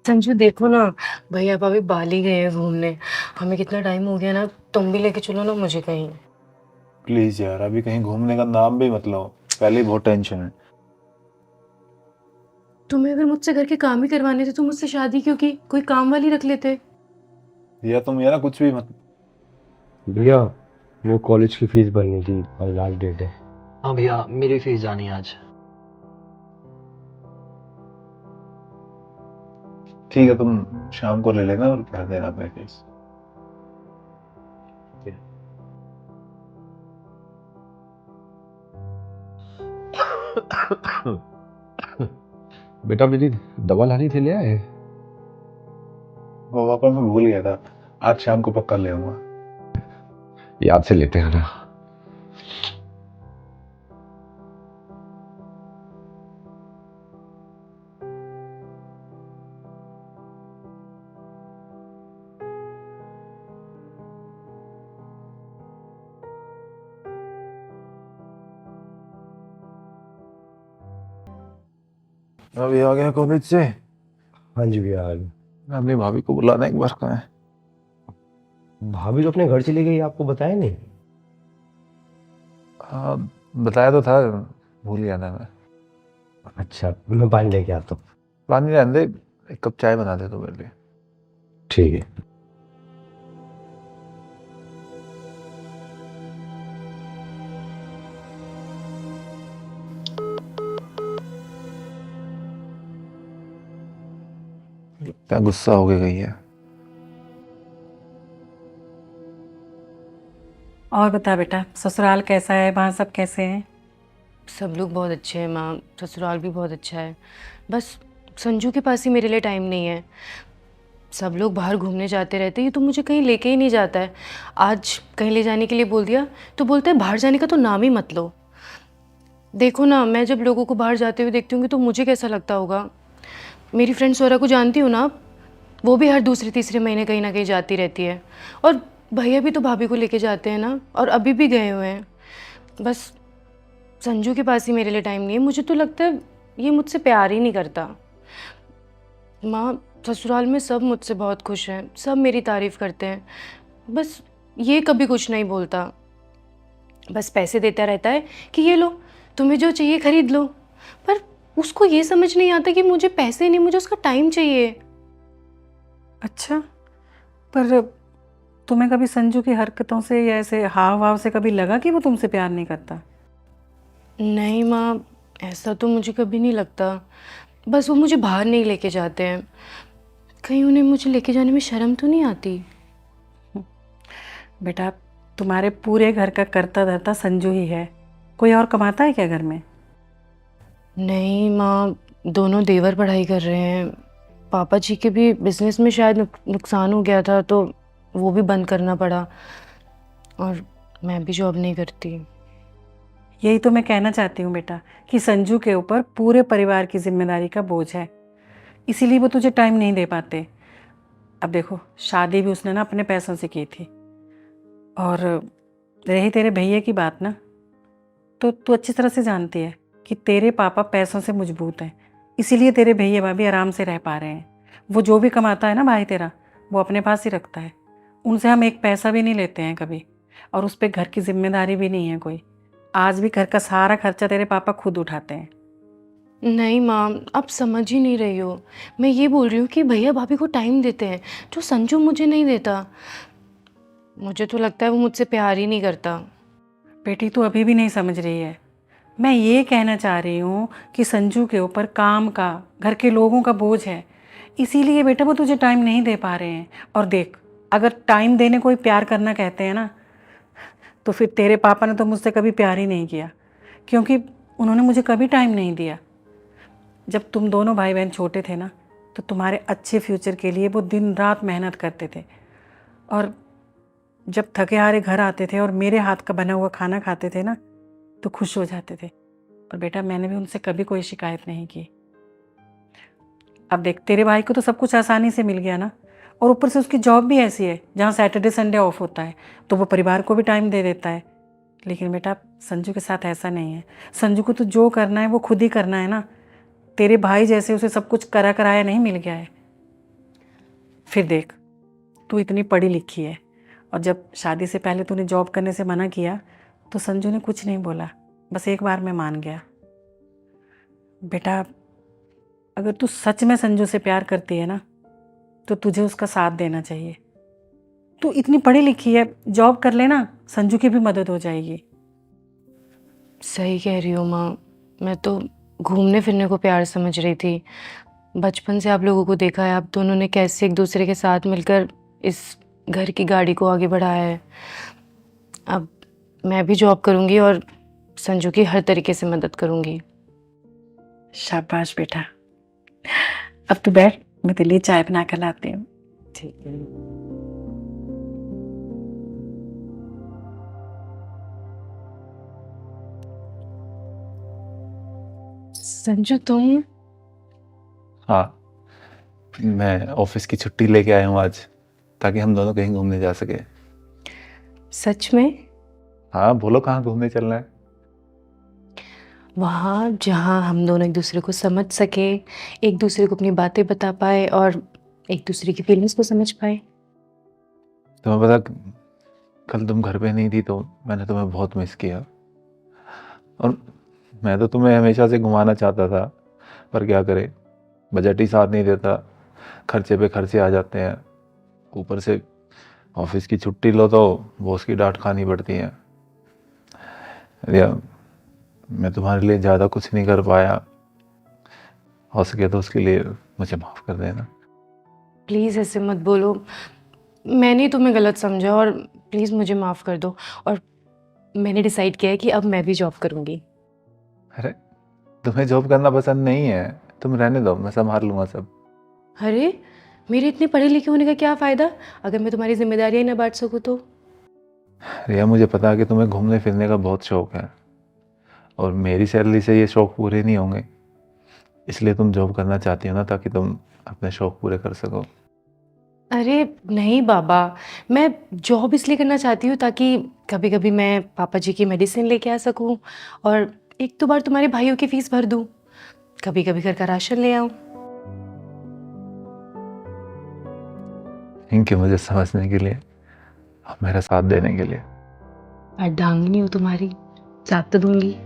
संजू देखो ना, भैया भाभी बाली गए हैं घूमने। हमें कितना टाइम हो गया ना, तुम भी लेके चलो ना मुझे कहीं। प्लीज यार, अभी कहीं घूमने का नाम भी मत लो। पहले ही बहुत टेंशन है। तुम्हें अगर मुझसे घर के काम ही करवाने थे तो मुझसे शादी क्यों की? कोई काम वाली रख लेते। या तुम ये ना कुछ भी मत। भैया, वो कॉलेज की फीस भरनी थी, आज लास्ट डेट है। हाँ भैया, मेरी फीस जानी है आज। ठीक है, तुम शाम को ले लेना और कर देना पैकेज। बेटा, मेरी दवा लानी थी, ले आए? वो वापस मैं भूल गया था। आज शाम को पक्का ले आऊंगा। याद से लेते हैं ना। अभी आ गया कॉलेज से। हाँ जी भैया, आ गए। मैं अपनी भाभी को बुलाना एक बार। कहाँ है? भाभी तो अपने घर चली गई, आपको बताया नहीं? हाँ, बताया तो था। भूल गया था मैं। अच्छा, मैं पानी लेके आता हूँ। पानी रहने दे। एक कप चाय बना दे तो मेरे लिए। ठीक है। क्या गुस्सा हो गई है? और बता बेटा, ससुराल कैसा है? वहाँ सब कैसे हैं? सब लोग बहुत अच्छे हैं माँ, ससुराल भी बहुत अच्छा है। बस संजू के पास ही मेरे लिए टाइम नहीं है। सब लोग बाहर घूमने जाते रहते हैं, ये तो मुझे कहीं लेके ही नहीं जाता है। आज कहीं ले जाने के लिए बोल दिया तो बोलते हैं बाहर जाने का तो नाम ही मत लो। देखो ना, मैं जब लोगों को बाहर जाते हुए देखती हूँ तो मुझे कैसा लगता होगा। मेरी फ्रेंड सोरा को जानती हो ना आप? वो भी हर दूसरे तीसरे महीने कहीं ना कहीं जाती रहती है। और भैया भी तो भाभी को लेके जाते हैं ना, और अभी भी गए हुए हैं। बस संजू के पास ही मेरे लिए टाइम नहीं है। मुझे तो लगता है ये मुझसे प्यार ही नहीं करता। माँ, ससुराल में सब मुझसे बहुत खुश हैं, सब मेरी तारीफ़ करते हैं। बस ये कभी कुछ नहीं बोलता। बस पैसे देता रहता है कि ये लो, तुम्हें जो चाहिए खरीद लो। पर उसको ये समझ नहीं आता कि मुझे पैसे नहीं, मुझे उसका टाइम चाहिए। अच्छा, पर तुम्हें कभी संजू की हरकतों से या ऐसे हाव भाव से कभी लगा कि वो तुमसे प्यार नहीं करता? नहीं माँ, ऐसा तो मुझे कभी नहीं लगता। बस वो मुझे बाहर नहीं लेके जाते हैं। कहीं उन्हें मुझे लेके जाने में शर्म तो नहीं आती? बेटा, तुम्हारे पूरे घर का करता धरता संजू ही है। कोई और कमाता है क्या घर में? नहीं माँ, दोनों देवर पढ़ाई कर रहे हैं। पापा जी के भी बिजनेस में शायद नुकसान हो गया था तो वो भी बंद करना पड़ा। और मैं भी जॉब नहीं करती। यही तो मैं कहना चाहती हूँ बेटा, कि संजू के ऊपर पूरे परिवार की जिम्मेदारी का बोझ है, इसीलिए वो तुझे टाइम नहीं दे पाते। अब देखो, शादी भी उसने ना अपने पैसों से की थी। और रही तेरे भैया की बात ना, तो तू अच्छी तरह से जानती है कि तेरे पापा पैसों से मजबूत हैं, इसीलिए तेरे भैया भाभी आराम से रह पा रहे हैं। वो जो भी कमाता है ना भाई तेरा, वो अपने पास ही रखता है। उनसे हम एक पैसा भी नहीं लेते हैं कभी, और उस पर घर की जिम्मेदारी भी नहीं है कोई। आज भी घर का सारा खर्चा तेरे पापा खुद उठाते हैं। नहीं माँ, आप समझ ही नहीं रही हो। मैं ये बोल रही हूँ कि भैया भाभी को टाइम देते हैं जो संजू मुझे नहीं देता। मुझे तो लगता है वो मुझसे प्यार ही नहीं करता। बेटी, तू अभी भी नहीं समझ रही है। मैं ये कहना चाह रही हूँ कि संजू के ऊपर काम का, घर के लोगों का बोझ है, इसीलिए बेटा वो तुझे टाइम नहीं दे पा रहे हैं। और देख, अगर टाइम देने को ही प्यार करना कहते हैं ना, तो फिर तेरे पापा ने तो मुझसे कभी प्यार ही नहीं किया, क्योंकि उन्होंने मुझे कभी टाइम नहीं दिया। जब तुम दोनों भाई बहन छोटे थे ना, तो तुम्हारे अच्छे फ्यूचर के लिए वो दिन रात मेहनत करते थे। और जब थके हारे घर आते थे और मेरे हाथ का बना हुआ खाना खाते थे ना, तो खुश हो जाते थे। पर बेटा, मैंने भी उनसे कभी कोई शिकायत नहीं की। अब देख, तेरे भाई को तो सब कुछ आसानी से मिल गया ना, और ऊपर से उसकी जॉब भी ऐसी है जहाँ सैटरडे संडे ऑफ होता है, तो वो परिवार को भी टाइम दे देता है। लेकिन बेटा, संजू के साथ ऐसा नहीं है। संजू को तो जो करना है वो खुद ही करना है ना। तेरे भाई जैसे उसे सब कुछ करा कराया नहीं मिल गया है। फिर देख, तू इतनी पढ़ी लिखी है और जब शादी से पहले तूने जॉब करने से मना किया तो संजू ने कुछ नहीं बोला, बस एक बार में मान गया। बेटा, अगर तू सच में संजू से प्यार करती है ना तो तुझे उसका साथ देना चाहिए। तू इतनी पढ़ी लिखी है, जॉब कर लेना, संजू की भी मदद हो जाएगी। सही कह रही हो माँ, मैं तो घूमने फिरने को प्यार समझ रही थी। बचपन से आप लोगों को देखा है, आप दोनों ने कैसे एक दूसरे के साथ मिलकर इस घर की गाड़ी को आगे बढ़ाया है। अब मैं भी जॉब करूँगी और संजू की हर तरीके से मदद करूँगी। शाबाश बेटा। अब तू बैठ, मैं तेरे लिए चाय बना कर लाती हूँ। ठीक है। संजू तुम? हाँ, मैं ऑफिस की छुट्टी लेके आया हूँ आज, ताकि हम दोनों कहीं घूमने जा सके। सच में? हाँ, बोलो कहाँ घूमने चलना है? वहाँ जहाँ हम दोनों एक दूसरे को समझ सके, एक दूसरे को अपनी बातें बता पाए और एक दूसरे की फीलिंग्स को समझ पाए। तुम्हें पता, कल तुम घर पे नहीं थी तो मैंने तुम्हें बहुत मिस किया। और मैं तो तुम्हें हमेशा से घुमाना चाहता था, पर क्या करे, बजट ही साथ नहीं देता, खर्चे पे खर्चे आ जाते हैं। ऊपर से ऑफिस की छुट्टी लो तो बॉस की डांट खानी पड़ती है। या मैं तुम्हारे लिए ज़्यादा कुछ नहीं कर पाया, हो सके तो उसके लिए मुझे माफ़ कर देना। प्लीज़ ऐसे मत बोलो, मैंने ही तुम्हें गलत समझा और प्लीज़ मुझे माफ़ कर दो। और मैंने डिसाइड किया है कि अब मैं भी जॉब करूँगी। अरे, तुम्हें जॉब करना पसंद नहीं है, तुम रहने दो, मैं संभाल लूँगा सब। अरे, मेरे इतने पढ़े लिखे होने का क्या फ़ायदा अगर मैं तुम्हारी जिम्मेदारियाँ ही ना बांट सकूँ तो? रिया, मुझे पता है कि तुम्हें घूमने फिरने का बहुत शौक है और मेरी सैलरी से ये शौक पूरे नहीं होंगे, इसलिए तुम जॉब करना चाहती हो ना, ताकि तुम अपने शौक पूरे कर सको। अरे नहीं बाबा, मैं जॉब इसलिए करना चाहती हूँ ताकि कभी कभी मैं पापा जी की मेडिसिन लेके आ सकूँ और एक दो बार तुम्हारे भाइयों की फीस भर दूँ, कभी कभी घर का राशन ले आऊँ। थैंक यू मुझे समझने के लिए और मेरा साथ देने के लिए। अर्धांगिनी हूँ तुम्हारी, साथ तो दूंगी।